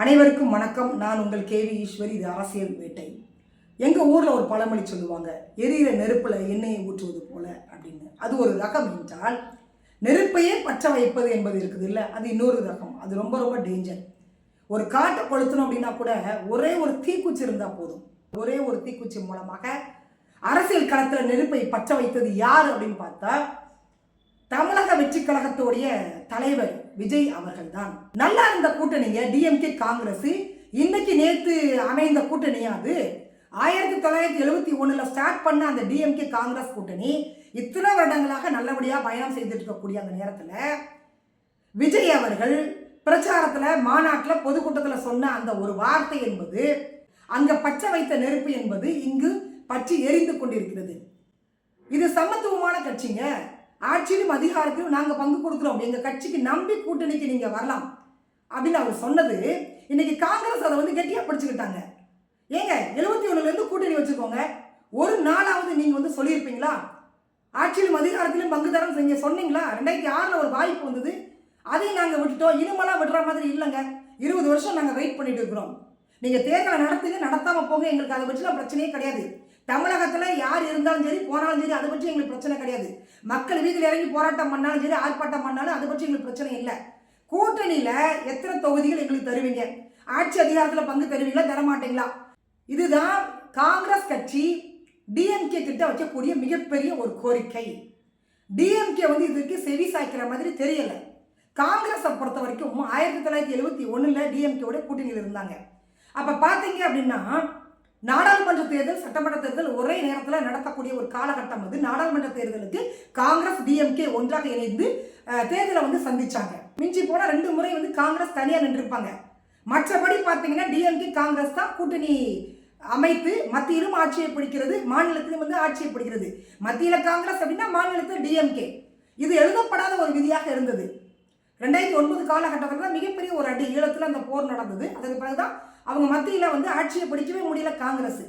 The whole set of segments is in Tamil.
அனைவருக்கும் வணக்கம். நான் உங்கள் கேவி ஈஸ்வரி. இது அரசியல் வேட்டை. எங்கள் ஊரில் ஒரு பழமொழி சொல்லுவாங்க, எரியிற நெருப்பில் எண்ணெயை ஊற்றுவது போல அப்படின்னு. அது ஒரு ரகம் என்றால், நெருப்பையே பற்ற வைப்பது என்பது இருக்குது இல்லை, அது இன்னொரு ரகம். அது ரொம்ப ரொம்ப டேஞ்சர். ஒரு காட்டை கொளுத்தணும் அப்படின்னா கூட ஒரே ஒரு தீக்குச்சி இருந்தால் போதும். ஒரே ஒரு தீக்குச்சி மூலமாக அரசியல் களத்தில் நெருப்பை பற்ற வைத்தது யார் அப்படின்னு பார்த்தா, தமிழக வெற்றி கழகத்தோடைய தலைவர் விஜய் அவர்கள் தான். நல்லா இருந்த கூட்டணிங்க டிஎம்கே காங்கிரஸ். இன்னைக்கு நேற்று அமைந்த கூட்டணியாது 1971 ஸ்டார்ட் பண்ண அந்த டிஎம்கே காங்கிரஸ் கூட்டணி இத்தனை வருடங்களாக நல்லபடியா பயணம் செய்துட்டு இருக்கக்கூடிய அந்த நேரத்தில் விஜய் அவர்கள் பிரச்சாரத்துல மாநாட்டில் பொதுக்கூட்டத்தில் சொன்ன அந்த ஒரு வார்த்தை என்பது, அங்க பச்சை வைத்த நெருப்பு என்பது இங்கு பற்றி எரிந்து கொண்டிருக்கிறது. இது சமத்துவமான கட்சிங்க, ஆட்சியிலும் அதிகாரத்திலும் நாங்கள் பங்கு கொடுக்குறோம், எங்கள் கட்சிக்கு நம்பி கூட்டணிக்கு நீங்கள் வரலாம் அப்படின்னு அவர் சொன்னது. இன்னைக்கு காங்கிரஸ் அதை கெட்டியாக பிடிச்சுக்கிட்டாங்க. ஏங்க 71 கூட்டணி வச்சுக்கோங்க, ஒரு நாளாவது நீங்கள் சொல்லியிருப்பீங்களா? ஆட்சியிலும் அதிகாரத்திலும் பங்கு தரம் நீங்க சொன்னீங்களா? 2006 ஒரு வாய்ப்பு வந்தது, அதையும் நாங்கள் விட்டுட்டோம். இனிமேலாம் விடுற மாதிரி இல்லைங்க. 20 வருஷம் நாங்கள் வெயிட் பண்ணிட்டு இருக்கிறோம். நீங்கள் தேர்தலை நடத்துங்க, நடத்தாமல் போங்க, எங்களுக்கு அதை வச்சுலாம் பிரச்சனையே கிடையாது. தமிழகத்தில் யார் இருந்தாலும் சரி போனாலும் சரி அதை பற்றி எங்களுக்கு பிரச்சனை கிடையாது. மக்கள் வீட்டில் இறங்கி போராட்டம் பண்ணாலும் சரி, ஆர்ப்பாட்டம் பண்ணாலும் அதை பற்றி எங்களுக்கு பிரச்சனை இல்லை. கூட்டணியில் எத்தனை தொகுதிகள் எங்களுக்கு தருவீங்க? ஆட்சி அதிகாரத்தில் பங்கு தருவீங்களா, தரமாட்டீங்களா? இதுதான் காங்கிரஸ் கட்சி டிஎம்கே கிட்ட வைக்கக்கூடிய மிகப்பெரிய ஒரு கோரிக்கை. டிஎம்கே இதுக்கு செவி சாய்க்கிற மாதிரி தெரியல. காங்கிரஸை பொறுத்த வரைக்கும் 1971 டிஎம்கேவோட கூட்டணியில் இருந்தாங்க. அப்போ பார்த்தீங்க அப்படின்னா நாடாளுமன்ற தேர்தல், சட்டமன்ற தேர்தல் ஒரே நேரத்தில் நடத்தக்கூடிய ஒரு காலகட்டம் அது. நாடாளுமன்ற தேர்தலுக்கு காங்கிரஸ் டிஎம்கே ஒன்றாக இணைந்து தேர்தலை சந்திச்சாங்க. மிஞ்சி போன 2 முறை காங்கிரஸ் தனியாக நின்றுருப்பாங்க. மற்றபடி பார்த்தீங்கன்னா டிஎம்கே காங்கிரஸ் தான் கூட்டணி அமைத்து மத்தியிலும் ஆட்சியை பிடிக்கிறது, மாநிலத்திலும் ஆட்சியை பிடிக்கிறது. மத்தியில் காங்கிரஸ் அப்படின்னா மாநிலத்தில் டிஎம்கே. இது எழுதப்படாத ஒரு விதியாக இருந்தது. 2009 காலகட்டத்தில் தான் மிகப்பெரிய ஒரு அடி ஈழத்தில் அந்த போர் நடந்தது. அதுக்கு பிறகுதான் அவங்க மத்தியில் ஆட்சியை பிடிக்கவே முடியல காங்கிரஸ்.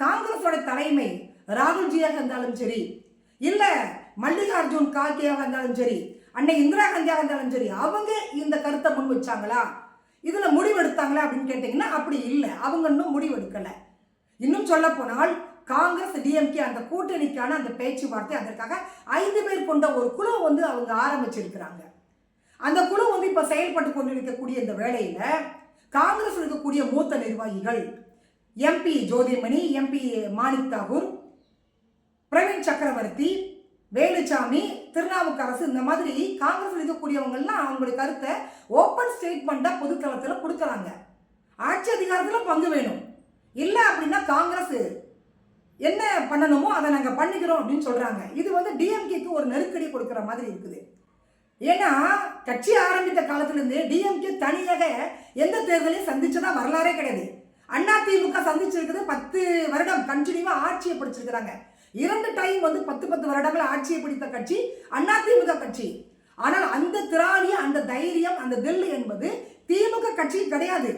காங்கிரஸோட தலைமை ராகுல்ஜியாக இருந்தாலும் சரி, இல்லை மல்லிகார்ஜுன் கார்கேயாக இருந்தாலும் சரி, அன்னை இந்திரா காந்தியாக இருந்தாலும் சரி, அவங்க இந்த கருத்தை முன் வச்சாங்களா, இதில் முடிவெடுத்தாங்களா அப்படின்னு கேட்டிங்கன்னா அப்படி இல்லை. அவங்க இன்னும் முடிவெடுக்கலை. இன்னும் சொல்ல போனால் காங்கிரஸ் டிஎம்கே அந்த கூட்டணிக்கான அந்த பேச்சுவார்த்தை, அதற்காக 5 பேர் கொண்ட ஒரு குழு அவங்க ஆரம்பிச்சிருக்கிறாங்க. அந்த குழு இப்போ செயல்பட்டு கொண்டிருக்கக்கூடிய இந்த வேளையில் காங்கிரஸ் இருக்கக்கூடிய மூத்த நிர்வாகிகள் எம்பி ஜோதிமணி, எம்பி மாணிக் தாகூர், பிரவீன் சக்கரவர்த்தி, வேலுச்சாமி, திருநாவுக்கரசு, இந்த மாதிரி காங்கிரஸ் இருக்கக்கூடியவங்கெல்லாம் அவங்களுடைய கருத்தை ஓப்பன் ஸ்டேட்மெண்ட்டாக பொதுத்தளத்தில் கொடுக்குறாங்க. ஆட்சி அதிகாரத்தில் பங்கு வேணும், இல்லை அப்படின்னா காங்கிரஸ் என்ன பண்ணணுமோ அதை நாங்கள் பண்ணிக்கிறோம் அப்படின்னு சொல்கிறாங்க. இது டிஎம்கேக்கு ஒரு நெருக்கடி கொடுக்குற மாதிரி இருக்குது. ஏன்னா கட்சி ஆரம்பித்த காலத்திலிருந்து டிஎம்கே தனியாக எந்த தேர்தலையும் சந்திச்சதா வரலாறே கிடையாது. அதிமுக சந்திச்சிருக்குது 10 வருடம் கண்டினியூவா ஆட்சியை பிடிச்சிருக்கிறாங்க. 2 டைம் 10 வருடங்கள் ஆட்சியை பிடித்த கட்சி அதிமுக கட்சி. ஆனால் அந்த திராணிய, அந்த தைரியம், அந்த தில்லு என்பது திமுக கட்சி கிடையாது.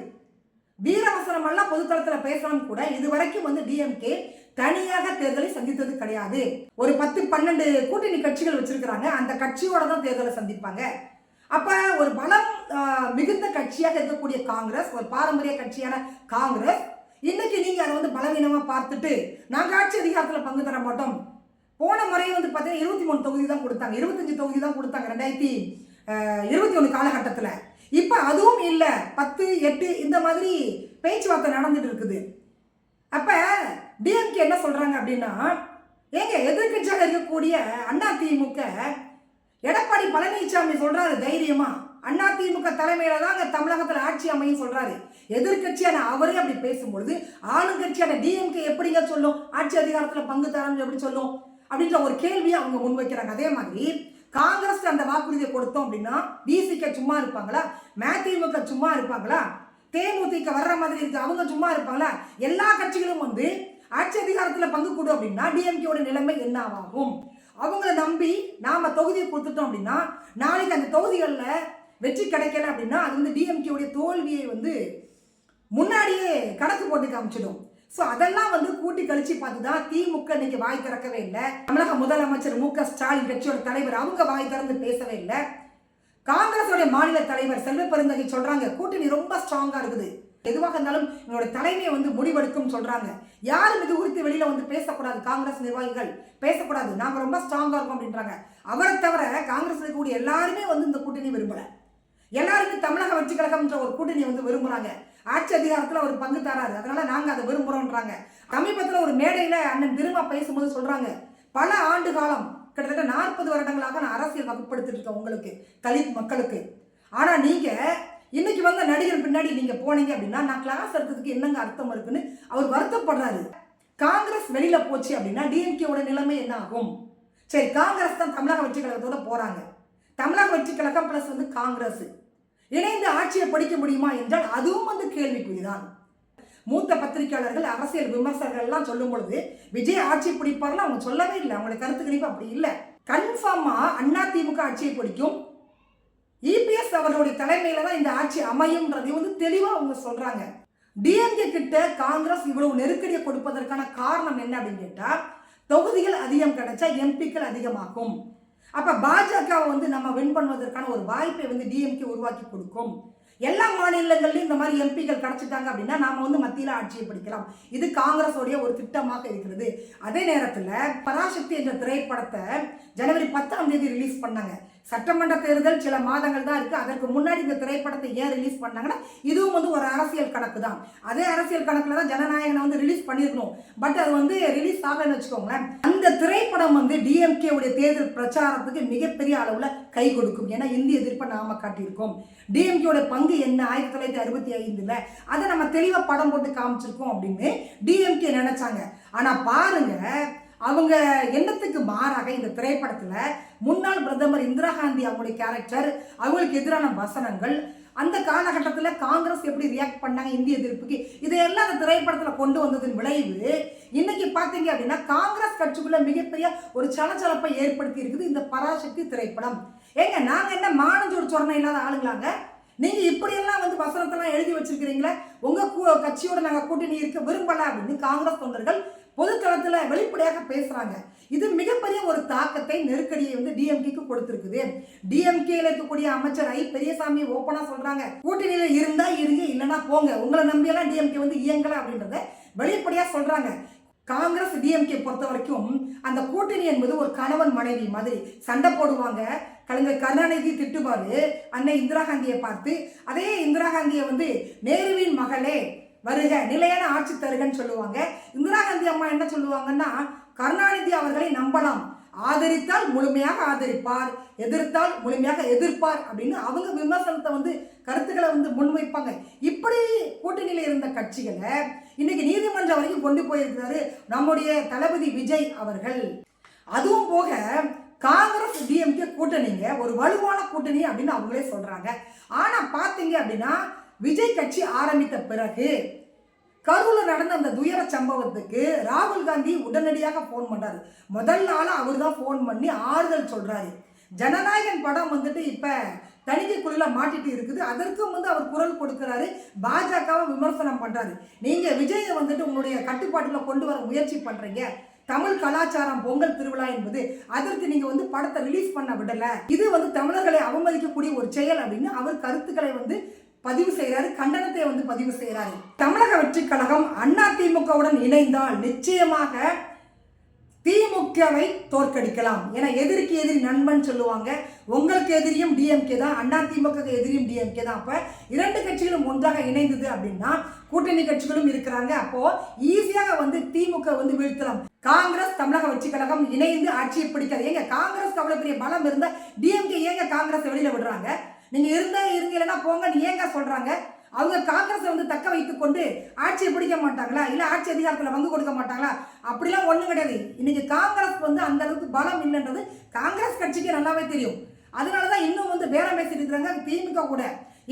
வீரவசனம் எல்லாம் பொதுத்தளத்தில் பேசலாம் கூட இதுவரைக்கும் டிஎம்கே தனியாக தேர்தலை சந்தித்தது கிடையாது. ஒரு 10-12 கூட்டணி கட்சிகள் வச்சிருக்கிறாங்க, அந்த கட்சியோட தான் தேர்தலை சந்திப்பாங்க. அப்ப ஒரு பலம் மிகுந்த கட்சியாக இருக்கக்கூடிய காங்கிரஸ், ஒரு பாரம்பரிய கட்சியான காங்கிரஸ், இன்னைக்கு நீங்க அதை பலவீனமா பார்த்துட்டு நாங்க ஆட்சி அதிகாரத்தில் பங்கு தர மாட்டோம். போன முறை பார்த்தீங்கன்னா 23 தொகுதி தான் கொடுத்தாங்க, 25 தொகுதி தான் கொடுத்தாங்க 2021 காலகட்டத்தில். இப்ப அதுவும் இல்லை, 10, 8 இந்த மாதிரி பேச்சுவார்த்தை நடந்துட்டு இருக்குது. அப்ப டிஎம்கே என்ன சொல்றாங்க அப்படின்னா, ஏங்க எதிர்கட்சியாக இருக்கக்கூடிய அதிமுக எடப்பாடி பழனிசாமி சொல்றாரு தைரியமா, அதிமுக தலைமையில தான் தமிழகத்தில் ஆட்சி அமையும் சொல்றாரு. எதிர்கட்சியான அவரே அப்படி பேசும்பொழுது ஆளுங்கட்சியான டிஎம்கே எப்படிங்க சொல்லும் ஆட்சி அதிகாரத்தில் பங்கு தரணும், எப்படி சொல்லும் அப்படின்ற ஒரு கேள்வியை அவங்க முன்வைக்கிறாங்க. அதே மாதிரி காங்கிரஸ் அந்த வாக்குறுதியை கொடுத்தோம் அப்படின்னா பிசிக சும்மா இருப்பாங்களா, மதிமுக சும்மா இருப்பாங்களா, தேமுதிக வர்ற மாதிரி இருக்கு அவங்க சும்மா இருப்பாங்களா? எல்லா கட்சிகளும் ஆட்சி அதிகாரத்தில் பங்கு கொடு அப்படின்னா டிஎம்கேயோட நிலைமை என்ன ஆகும்? அவங்கள நம்பி நாம தொகுதியை கொடுத்துட்டோம் அப்படின்னா நாளைக்கு அந்த தொகுதிகளில் வெற்றி கிடைக்கல அப்படின்னா அது டிஎம்கேவுடைய தோல்வியை முன்னாடியே கணக்கு போட்டு காமிச்சிடும். ஸோ அதெல்லாம் கூட்டி கழிச்சு பார்த்துதான் திமுக இன்னைக்கு வாய் திறக்கவே இல்லை. தமிழக முதலமைச்சர் மு க ஸ்டாலின் கட்சியோட தலைவர் அவங்க வாய் திறந்து பேசவே இல்லை. காங்கிரஸோடைய மாநில தலைவர் செல்வ பெருந்தகை சொல்றாங்க கூட்டணி ரொம்ப ஸ்ட்ராங்கா இருக்குது, எதுவாக இருந்தாலும் எங்களோட தலைமையை வந்து முடிவெடுக்கும் சொல்றாங்க. யாரும் இது குறித்து வெளியில வந்து பேசக்கூடாது, காங்கிரஸ் நிர்வாகிகள் பேசக்கூடாது, நாங்க ரொம்ப ஸ்ட்ராங்கா இருக்கோம் அப்படின்றாங்க. அவரை தவிர காங்கிரஸ் இருக்கக்கூடிய எல்லாருமே வந்து இந்த கூட்டணி விரும்பல. எல்லாருமே தமிழக வெற்றி கழகம்ன்ற ஒரு கூட்டணி வந்து விரும்புறாங்க. ஆட்சி அதிகாரத்துல ஒரு பங்கு தராது, அதனால நாங்க அதை விரும்புறோம்ன்றாங்க. சமீபத்தில் ஒரு மேடையில அண்ணன் திருமா பேசும்போது சொல்றாங்க, பல ஆண்டு காலம் கிட்டத்தட்ட 40 வருடங்களாக நான் அரசியல் வகுப்படுத்திட்டு இருக்கேன் உங்களுக்கு தலித் மக்களுக்கு. ஆனா நீங்க இன்னைக்கு வந்த நடிகர் பின்னாடி நீங்க போனீங்க அப்படின்னா நான் கிளாஸ் எடுத்ததுக்கு என்னங்க அர்த்தம் இருக்குன்னு அவர் வருத்தப்படுறாரு. காங்கிரஸ் வெளியில போச்சு அப்படின்னா டிஎம்கேவோட நிலைமை என்ன ஆகும்? சரி, காங்கிரஸ் தான் தமிழக வெற்றி கழகத்தோட போறாங்க. தமிழக வெற்றி கழகம் பிளஸ் வந்து காங்கிரஸ் இணைந்து ஆட்சியை படிக்க முடியுமா என்றால் அதுவும் வந்து கேள்விக்குறிதான். மூத்த பத்திரிகையாளர்கள் அரசியல் விமர்சகர்கள் எல்லாம் சொல்லும் பொழுது விஜய் ஆட்சி பிடிப்பார்கள் அவங்க சொல்லவே இல்லை. அவங்களுடைய கருத்து கணிப்பு அப்படி இல்லை. கன்ஃபார்மா அதிமுக ஆட்சியை பிடிக்கும், இபிஎஸ் அவர்களுடைய தலைமையில தான் இந்த ஆட்சி அமையும்ன்றதை வந்து தெளிவா அவங்க சொல்றாங்க. டிஎம்கே கிட்ட காங்கிரஸ் இவ்வளவு நெருக்கடியை கொடுப்பதற்கான காரணம் என்ன அப்படின்னு கேட்டா, தொகுதிகள் அதிகம் கிடைச்சா எம்பிக்கள் அதிகமாகும். அப்ப பாஜகவை வந்து நம்ம வின் பண்ணுவதற்கான ஒரு வாய்ப்பை வந்து டிஎம்கே உருவாக்கி கொடுக்கும். எல்லா மாநிலங்கள்லையும் இந்த மாதிரி எம்பிக்கள் கிடைச்சிட்டாங்க அப்படின்னா நாம வந்து மத்தியில் ஆட்சியை பிடிக்கலாம். இது காங்கிரஸோடைய ஒரு திட்டமாக இருக்கிறது. அதே நேரத்தில் பராசக்தி என்ற திரைப்படத்தை ஜனவரி 10ஆம் தேதி ரிலீஸ் பண்ணாங்க. சட்டமன்ற தேர்தல் சில மாதங்கள் தான் இருக்கு. அதற்கு முன்னாடி இந்த திரைப்படத்தை ஏன் ரிலீஸ் பண்ணாங்கன்னா இதுவும் வந்து ஒரு அரசியல் கணக்கு தான். அதே அரசியல் கணக்குல தான் ஜனநாயகனை வந்து ரிலீஸ் பண்ணிருக்கணும். பட் அது வந்து ரிலீஸ் ஆகலன்னு வச்சுக்கோங்களேன். அந்த திரைப்படம் வந்து டிஎம்கே உடைய தேர்தல் பிரச்சாரத்துக்கு மிகப்பெரிய அளவுல கை கொடுக்கும். ஏன்னா இந்திய எதிர்ப்பை நாம காட்டியிருக்கோம். டிஎம்கேயோட பங்கு என்ன 1965 அதை நம்ம தெளிவா படம் போட்டு காமிச்சிருக்கோம் அப்படின்னு டிஎம்கே நினைச்சாங்க. ஆனா பாருங்க, அவங்க எண்ணத்துக்கு மாறாக இந்த திரைப்படத்துல முன்னாள் பிரதமர் இந்திரா காந்தி அவங்களுடைய கேரக்டர், அவங்களுக்கு எதிரான வசனங்கள், அந்த காலகட்டத்தில் காங்கிரஸ் எப்படி ரியாக்ட் பண்ணாங்க இந்திய எதிர்ப்புக்கு, இதையெல்லாம் அந்த திரைப்படத்தில் கொண்டு வந்ததன் விளைவு இன்னைக்கு பார்த்தீங்க அப்படின்னா காங்கிரஸ் கட்சிக்குள்ள மிகப்பெரிய ஒரு சலச்சலப்பை ஏற்படுத்தி இருக்குது இந்த பராசக்தி திரைப்படம். ஏங்க நாங்க என்ன மானஞ்சோடு சொரணை இல்லாத ஆளுங்களாங்க? நீங்க இப்படியெல்லாம் வந்து வசனத்தெல்லாம் எழுதி வச்சிருக்கிறீங்களே, உங்க கட்சியோட நாங்க கூட்டணி இருக்க விரும்பல அப்படின்னு காங்கிரஸ் தொண்டர்கள் பொதுத்தளத்துல வெளிப்படையாக பேசுறாங்க. இது மிகப்பெரிய ஒரு தாக்கத்தை நெருக்கடியை வந்து டிஎம்கேக்கு கொடுத்திருக்குது. டிஎம்கேல இருக்கக்கூடிய அமைச்சர் பெரியசாமி ஓப்பனா சொல்றாங்க, கூட்டணியில இருந்தா இருங்க, இல்லைன்னா போங்க, உங்களை நம்பியெல்லாம் டிஎம்கே வந்து இயங்கல அப்படின்றத வெளிப்படையா சொல்றாங்க. காங்கிரஸ் டிஎம்கே பொறுத்த வரைக்கும் அந்த கூட்டணி என்பது ஒரு கணவன் மனைவி மாதிரி சண்டை போடுவாங்க. கலைஞர் கருணாநிதி திட்டுவாரு அன்னை இந்திரா காந்தியை பார்த்து, அதே இந்திரா காந்தியை வந்து நேருவின் மகளே வருக, நிலையான ஆட்சி தருகன்னு சொல்லுவாங்க. இந்திரா காந்தி அம்மா என்ன சொல்லுவாங்கன்னா, கருணாநிதி அவர்களை நம்பலாம், ஆதரித்தால் முழுமையாக ஆதரிப்பார், எதிர்த்தால் முழுமையாக எதிர்ப்பார் அப்படின்னு அவங்க விமர்சனத்தை வந்து கருத்துக்களை வந்து முன்வைப்பாங்க. இப்படி கூட்டணியில இருந்த கட்சிகளை இன்னைக்கு நீதிமன்றம் வரைக்கும் கொண்டு போயிருக்கிறாரு நம்முடைய தளபதி விஜய் அவர்கள். அதுவும் போக காங்கிரஸ் டிஎம்கே கூட்டணிங்க ஒரு வலுவான கூட்டணி அப்படின்னு அவங்களே சொல்றாங்க. ஆனா பாத்தீங்க அப்படின்னா விஜய் கட்சி ஆரம்பித்த பிறகு கரூர்ல நடந்த அந்த துயர சம்பவத்துக்கு ராகுல் காந்தி உடனடியாக போன் பண்றாரு. முதல் நாள் அவர் தான் போன் பண்ணி ஆறுதல் சொல்றாரு. ஜனநாயகன் படம் வந்துட்டு இப்ப தணிக்கை குழுல மாட்டிட்டு இருக்குது, அதற்கும் வந்து அவர் குரல் கொடுக்கிறாரு, பாஜகவை விமர்சனம் பண்றாரு. நீங்க விஜயை வந்துட்டு உங்களுடைய கட்டுப்பாட்டுல கொண்டு வர முயற்சி பண்றீங்க, தமிழ் கலாச்சாரம் பொங்கல் திருவிழா என்பது, அதற்கு நீங்க வந்து படத்தை ரிலீஸ் பண்ண விடல, இது வந்து தமிழர்களை அவமதிக்கக்கூடிய ஒரு செயல் அப்படின்னு அவர் கருத்துக்களை வந்து பதிவு செய்யறாரு, கண்டனத்தை வந்து பதிவு செய்யறாரு. தமிழக வெற்றி கழகம் அதிமுகவுடன் இணைந்தால் நிச்சயமாக திமுகவை தோற்கடிக்கலாம். ஏன்னா எதிரிக்கு எதிரி நண்பன் சொல்லுவாங்க. உங்களுக்கு எதிரியும் டிஎம்கே தான், அதிமுக எதிரியும் டிஎம்கே தான். அப்ப இரண்டு கட்சிகளும் ஒன்றாக இணைந்தது அப்படின்னா கூட்டணி கட்சிகளும் இருக்கிறாங்க, அப்போ ஈஸியாக வந்து திமுக வந்து வீழ்த்தலாம். காங்கிரஸ் தமிழக வெற்றி கழகம் இணைந்து ஆட்சியை பிடிக்காது. ஏங்க காங்கிரஸ் அவ்வளவு பெரிய பலம் இருந்தா டிஎம்கே ஏங்க காங்கிரஸ் வெளியில விடுறாங்க? நீங்க இருந்தா இருங்க, இல்லைன்னா போங்க ஏங்க சொல்றாங்க? அவங்க காங்கிரஸை வந்து தக்க வைத்துக் கொண்டு ஆட்சியை பிடிக்க மாட்டாங்களா, இல்ல ஆட்சி அதிகாரத்தில் வந்து கொடுக்க மாட்டாங்களா? அப்படிலாம் ஒண்ணும் கிடையாது. இன்னைக்கு காங்கிரஸ் வந்து அந்த அளவுக்கு பலம் இல்லைன்றது காங்கிரஸ் கட்சிக்கு நல்லாவே தெரியும். அதனாலதான் இன்னும் வந்து பேரம் பேசிட்டு இருக்கிறாங்க திமுக கூட.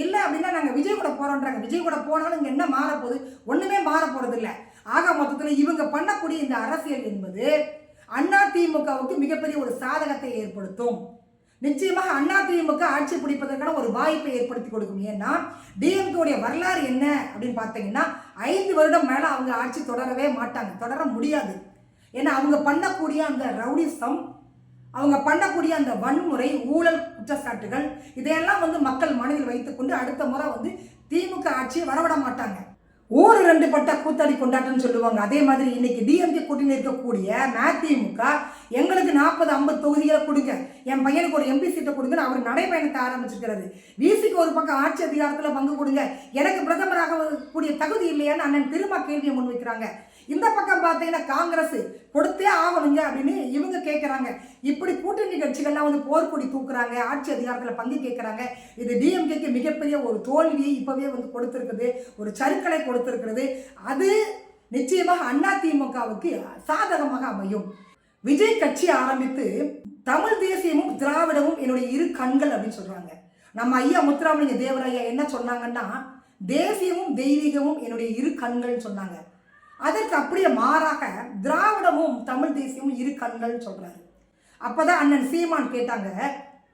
இல்லை அப்படின்னா நாங்கள் விஜய் கூட போறோன்றாங்க. விஜய் கூட போனாலும் இங்கே என்ன மாறப்போகுது? ஒண்ணுமே மாற போறது இல்லை. ஆக மொத்தத்தில் இவங்க பண்ணக்கூடிய இந்த அரசியல் என்பது அதிமுகவுக்கு மிகப்பெரிய ஒரு சாதகத்தை ஏற்படுத்தும். நிச்சயமாக அதிமுக ஆட்சி பிடிப்பதற்கான ஒரு வாய்ப்பை ஏற்படுத்தி கொடுக்கும். ஏன்னா டிஎம்கே வரலாறு என்ன அப்படின்னு பார்த்தீங்கன்னா 5 வருடம் மேல அவங்க ஆட்சி தொடரவே மாட்டாங்க, தொடர முடியாது. ஏன்னா அவங்க பண்ணக்கூடிய அந்த ரவுடிசம், அவங்க பண்ணக்கூடிய அந்த வன்முறை, ஊழல் குற்றச்சாட்டுகள் இதையெல்லாம் வந்து மக்கள் மனதில் வைத்துக்கொண்டு அடுத்த முறை வந்து திமுக ஆட்சியை வரவிட மாட்டாங்க. ஊரு 2 பட்ட கூத்தாடி கொண்டாட்டம்னு சொல்லுவாங்க. அதே மாதிரி இன்னைக்கு டிஎம்கே கூட்டணி இருக்கக்கூடிய மதிமுக எங்களுக்கு 40-50 தொகுதிகளை கொடுங்க, என் பையனுக்கு ஒரு எம்பி சீட்டை கொடுங்கன்னு அவர் நடைபயணத்தை ஆரம்பிச்சிருக்கிறாரு. விசிக்கு ஒரு பக்கம் ஆட்சி அதிகாரத்தில் பங்கு கொடுங்க, எனக்கு பிரதமராக கூடிய தகுதி இல்லையான்னு அண்ணன் திரும்ப கேள்வியை முன்வைக்கிறாங்க. இந்த பக்கம் பார்த்தீங்கன்னா காங்கிரஸ் கொடுத்தே ஆகணுங்க அப்படின்னு இவங்க கேட்குறாங்க. இப்படி கூட்டணி கட்சிகள்லாம் வந்து போர்க்கொடி தூக்குறாங்க, ஆட்சி அதிகாரத்தில் பங்கு கேட்குறாங்க. இது டிஎம்கேக்கு மிகப்பெரிய ஒரு தோல்வியை இப்போவே வந்து கொடுத்துருக்குது, ஒரு சறுக்கலை கொடுத்துருக்கிறது. அது நிச்சயமாக அதிமுகவுக்கு சாதகமாக அமையும். விஜய் கட்சி ஆரம்பித்து தமிழ் தேசியமும் திராவிடமும் என்னுடைய இரு கண்கள் அப்படின்னு சொல்றாங்க. நம்ம ஐயா முத்துராமலிங்க தேவரையா என்ன சொன்னாங்கன்னா, தேசியமும் தெய்வீகமும் என்னுடைய இரு கண்கள் சொன்னாங்க. அதற்கு அப்படியே மாறாக திராவிடமும் தமிழ் தேசியமும் இரு கண்கள் சொல்றாரு. அப்பதான் அண்ணன் சீமான் கேட்டாங்க,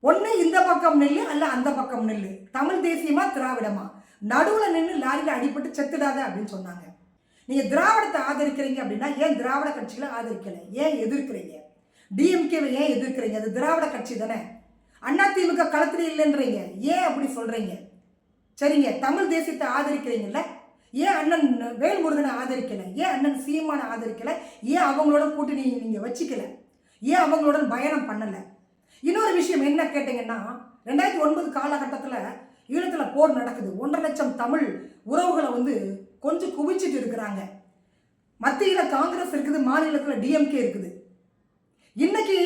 ஒன்னு இந்த பக்கம் நில்லு அல்ல அந்த பக்கம் நில்லு, தமிழ் தேசியமா திராவிடமா, நடுவில் நின்று லாரியில் அடிபட்டு செத்துடாத அப்படின்னு சொன்னாங்க. நீங்க திராவிடத்தை ஆதரிக்கிறீங்க அப்படின்னா ஏன் திராவிட கட்சிகளை ஆதரிக்கல, ஏன் எதிர்க்கிறீங்க? டிஎம்கேவை ஏன் எதிர்க்கிறீங்க? அது திராவிட கட்சி தானே. அதிமுக களத்தில் இல்லைன்றீங்க, ஏன் அப்படி சொல்றீங்க? சரிங்க, தமிழ் தேசியத்தை ஆதரிக்கிறீங்கல்ல, ஏன் அண்ணன் வேல்முருகனை ஆதரிக்கல, ஏன் அண்ணன் சீமானை ஆதரிக்கல, ஏன் அவங்களோட கூட்டணி நீங்க வச்சுக்கல, ஏன் அவங்களோட பயணம் பண்ணல? இன்னொரு விஷயம் என்ன கேட்டீங்கன்னா, 2009 காலகட்டத்தில் ஈழத்தில் போர் நடக்குது. 1.5 லட்சம் தமிழ் உறவுகளை வந்து கொஞ்சம் குவிச்சிட்டு இருக்கிறாங்க. மத்தியில் காங்கிரஸ் இருக்குது, மாநிலத்தில் டிஎம்கே இருக்குது. இன்னைக்கு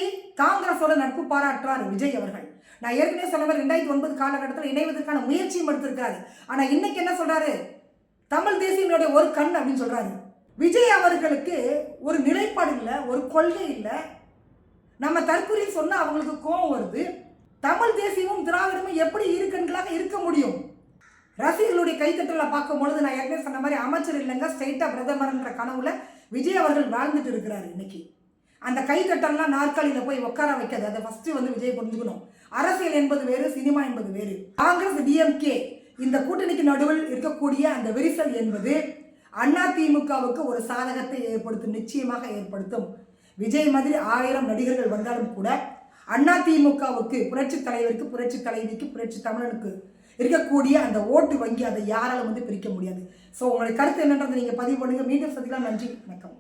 காங்கிரஸோட நட்பு பாராட்டுறாரு விஜய் அவர்கள். நான் ஏற்கனவே சொன்ன 2009 காலகட்டத்தில் இணைவதற்கான முயற்சியும் எடுத்திருக்காரு. ஆனால் இன்னைக்கு என்ன சொல்றாரு, தமிழ் தேசியனுடைய ஒரு கண் அப்படின்னு சொல்றாரு. விஜய் அவர்களுக்கு ஒரு நிலைப்பாடு இல்லை, ஒரு கொள்கை இல்லை. நம்ம தற்கொலை சொன்னா அவங்களுக்கு கோபம் வருது. தமிழ் தேசியமும் திராவிடமும் எப்படி இரு கண்களாக இருக்க முடியும்? ரசிகர்களுடைய கைத்தட்டலை பார்க்கும் பொழுது நான் ஏற்கனவே சொன்ன மாதிரி அமைச்சர் இல்லைங்க, ஸ்ட்ரெயிட்டா பிரதமர்ன்ற கனவுல விஜய் அவர்கள் வாழ்ந்துட்டு இருக்கிறாரு. இன்னைக்கு அந்த கைத்தட்டல்லாம் நாற்காலியில் போய் உட்கார வைக்காது. அதை ஃபர்ஸ்ட் வந்து விஜய் புரிஞ்சுக்கணும். அரசியல் என்பது வேறு, சினிமா என்பது வேறு. காங்கிரஸ் டிஎம்கே இந்த கூட்டணிக்கு நடுவில் இருக்கக்கூடிய அந்த விரிசல் என்பது அதிமுகவுக்கு ஒரு சாதகத்தை ஏற்படுத்தும், நிச்சயமாக ஏற்படுத்தும். விஜய் மாதிரி 1000 நடிகர்கள் வந்தாலும் கூட அதிமுகவுக்கு, புரட்சி தலைவருக்கு, புரட்சி தலைவிக்கு, புரட்சி தமிழனுக்கு இருக்கக்கூடிய அந்த ஓட்டு வங்கி அதை யாராலும் வந்து பிரிக்க முடியாது. ஸோ உங்களுடைய கருத்து என்னன்றது நீங்கள் பதிவு பண்ணுங்க. மீண்டும் சந்திக்கலாம். நன்றி, வணக்கம்.